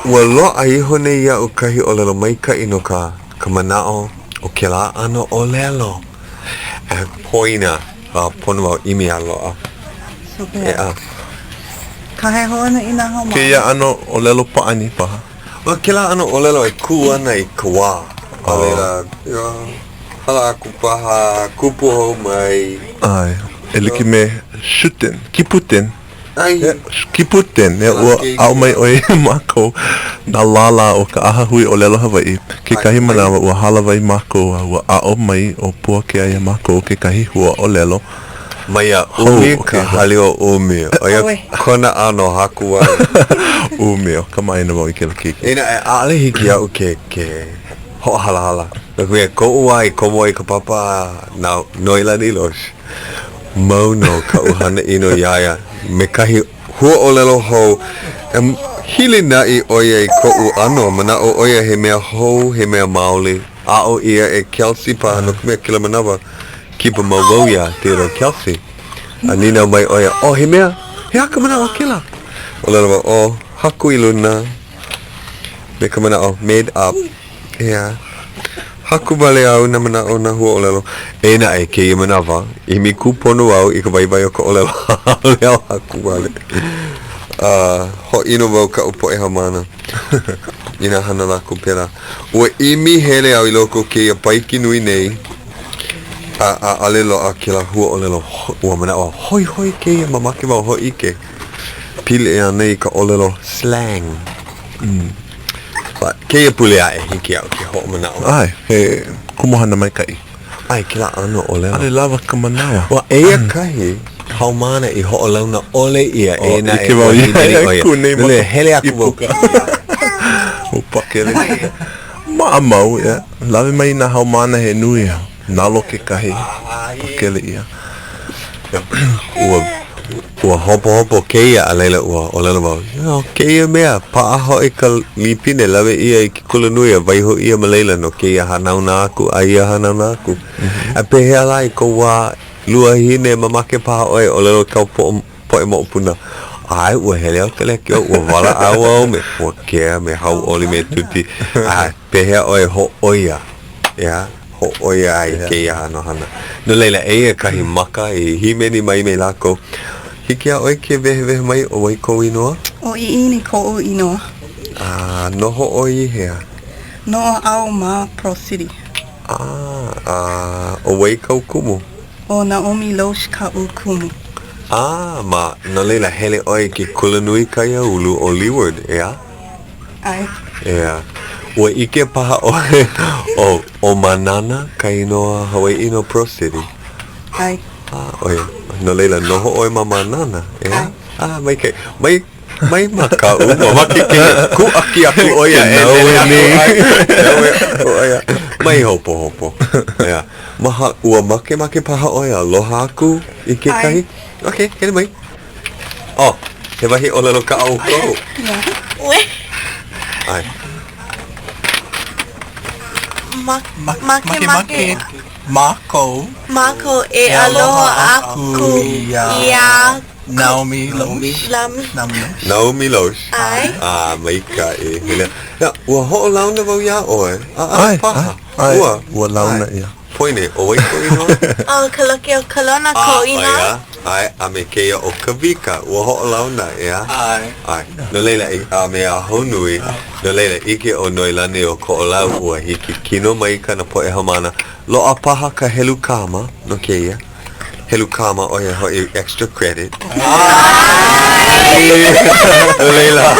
S2: Ua loa iho nei ia o kahi Olelo mai ka ino ka manao o ke la ano Olelo. Poina. Pono wau imi a loa.
S16: Ka he hoa na ina hau
S4: Ke ia ano Olelo paani paha.
S2: Wa ke la ano Olelo e ku ana I ka wā. Alera, hala aku paha kupu hau mai.
S4: Ai, eliki me shuten, kiputen.
S2: Ai,
S4: kiputen, ua au mai oi mako na lala o ka aha hui Olelo Hawai'i. Ke kahi manawa ua halawai mako ua ao mai o Puakea ia mako o ke kahi hua Olelo.
S2: Mai a umi ka halio umi. Oia kona ano haku ai.
S4: Umi o ka maina mau I ke la kiki.
S2: Ina ale hiki au ke Ho hala. Naka ko uai ko moi ka papa na noilani los. Mono ka uhana ino yaya. Me kahi hua olelo ho. Hili na I oia I ko u ano. Mana o oia he mea ho, he mea maoli. A o ia e Kelsey pa no kumea kila manawa. Kipa mawauia te ro Kelsey. A nina mai oia. Oh he mea. He haka mana o kila. Olelo o haku I luna. Me ka mana o made up. Yeah. Haku wale au na mana o na hua olelo. E na e ke I manawa. I mi kupono au I ka baibai o ka olelo. Leo haku wale. Ho ino wau ka upo e hamana. Ina hana lako pera. Ua imi hele au I loko ke ia paiki nui nei. A alelo a ke la hua olelo. Ua mana o hoi hoi ke ia mamake wau ho ike. Pile e anei ka olelo slang. Ke ia pule a e hiki au ke ho mana o.
S4: Ai, he kumohana mai kai.
S2: Ai, ke la ano olelo.
S4: Ale lava ka manawa.
S2: Ua ea kahi. Haumana I ho olelo na ole ia e na
S4: e wau ia kune
S2: Nule hele aku wau.
S4: O pakele. Maamau, ia. Lawe mai na haumana he nui au. Nalo ke kahi. Pakele ia.
S2: Ua hopo keia a leila ua olelo wau. Keia mea, paaho I ka lipine lawe ia I ki kula nui a waiho ia ma leila no keia hanau na aku, a ia hanau na aku. A pehea lai ko wa lua hine mamake paha oe olelo kau po e mo puna. Ai, ua hele au tele kio, ua wala au me Puakea, me Hauʻoli me Tuti. Pehea oe ho oia. Ia. Ho oia ai keia hana hana. No leila eia kahi maka I himeni mai me lako. Hiki a oe ke vehe mai o wai kou inoa?
S14: O ini ko o inoa.
S2: Noho o I hea?
S14: No au ma Pro City.
S2: O wai kou kumu?
S14: O Naomi Losh ka u kumu.
S2: Ma no leila hele oe ke kulanui kaya ulu o Leeward, ea?
S14: Ai.
S2: Ea. Ua ike paha oe o manana ka inoa Hawaii no Pro City.
S14: Ai.
S2: Oia. No leila noho oe ma manana, ea? Mai makau, mamake ke ku aki aku oia e oia. Mai hopo. Ea. Maha ua make paha oia aloha aku I ke kahi. Okay, hele mai. Oh, he wahi olelo ka au kou.
S14: Ue.
S2: Ai.
S14: Make.
S15: Mako
S14: e aloha aku ia
S15: Naomi
S2: Losh.
S14: Ai.
S2: Mai ka e hele. Ya, ua ho'o launa wau ia oe. Paha.
S4: Ua launa ia.
S2: Poine, o wai ko inoa?
S14: O kalake o kalona ko inoa.
S2: Ai, a me keia o kawika, ua ho'o launa, ea? Ai. No leila, a me a honui, no leila, ike o noilani o ko o lau ua hiki kino mai ka na po e hamana. Lo a paha ka helu kama, no keia. Helu kama o ia hoi extra credit. No leila,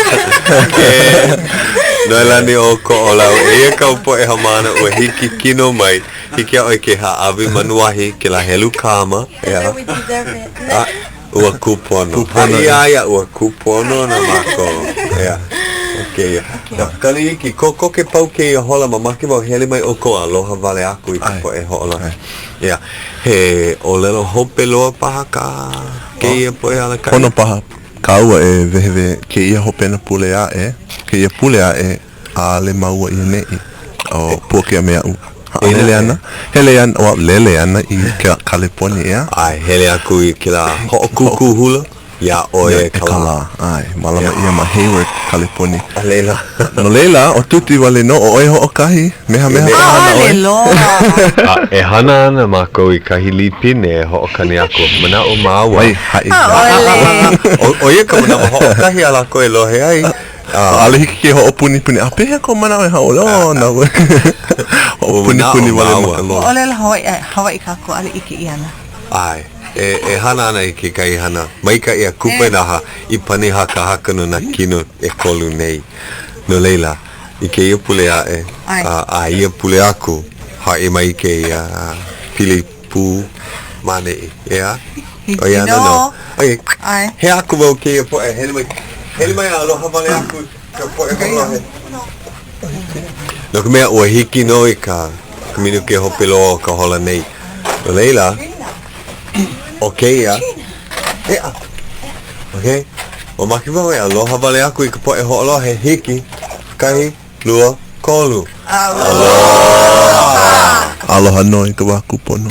S2: noilani o ko o lau, ia ka po e hamana ua hiki kino mai. Hiki a oi ke ha'awi manuahi ke la helu kama. Ea. Ua kupono. Ia, ua kupono na mako. Ea. Okay. Kali iki, ko ke pau ke ia hola mamake wau hele mai o ko aloha wale aku I ko e hola. Ia. He olelo hope loa paha ka ke ia po e ala kai.
S4: Hono paha. Kaua e vehewe ke ia hope na pule a e. Ke ia pule a e a le maua I nei. O Puakea mea u. Hele ana o lele ana I California.
S2: Ai, hele aku I ke la ho'okuku hula. Ya oe kala.
S4: Ai, malama ia ma Hayward, California.
S2: Leila.
S4: No leila, o tuti wale no o oe ho'okahi. Meha hana oe.
S2: E hana ana mako I kahi lipine e ho'okani ako. Mana o maawa.
S4: Ai, hai.
S2: O ia ka mana o ho'okahi ala ko e lohe ai.
S4: Ale hiki ke ho'opuni. A pehe ko mana oe hao na oe. Ho'opuni wale makalo.
S16: Olelo Hawai'i kako ale ike iana.
S2: Ai. E hana ana I ke kai hana. Maika ia kupe naha I pani haka no na kino e kolu nei. No leila, I ke ia pule a e. A ia pule aku. Hae mai ke ia pili pū mane I. Ea? O ia no. Oye, he aku wau ke ia po e hele mai. Hele mai aloha wale aku. Ka po e holohe. No ka mea ua hiki no I ka minu ke hopelo o ka hola nei. No leila, okay ia. Ea. Okay. O maki wau e aloha wale aku I ka poe ho'oloha he hiki. Kahi, lua, kolu.
S4: Aloha noi ka waku pono.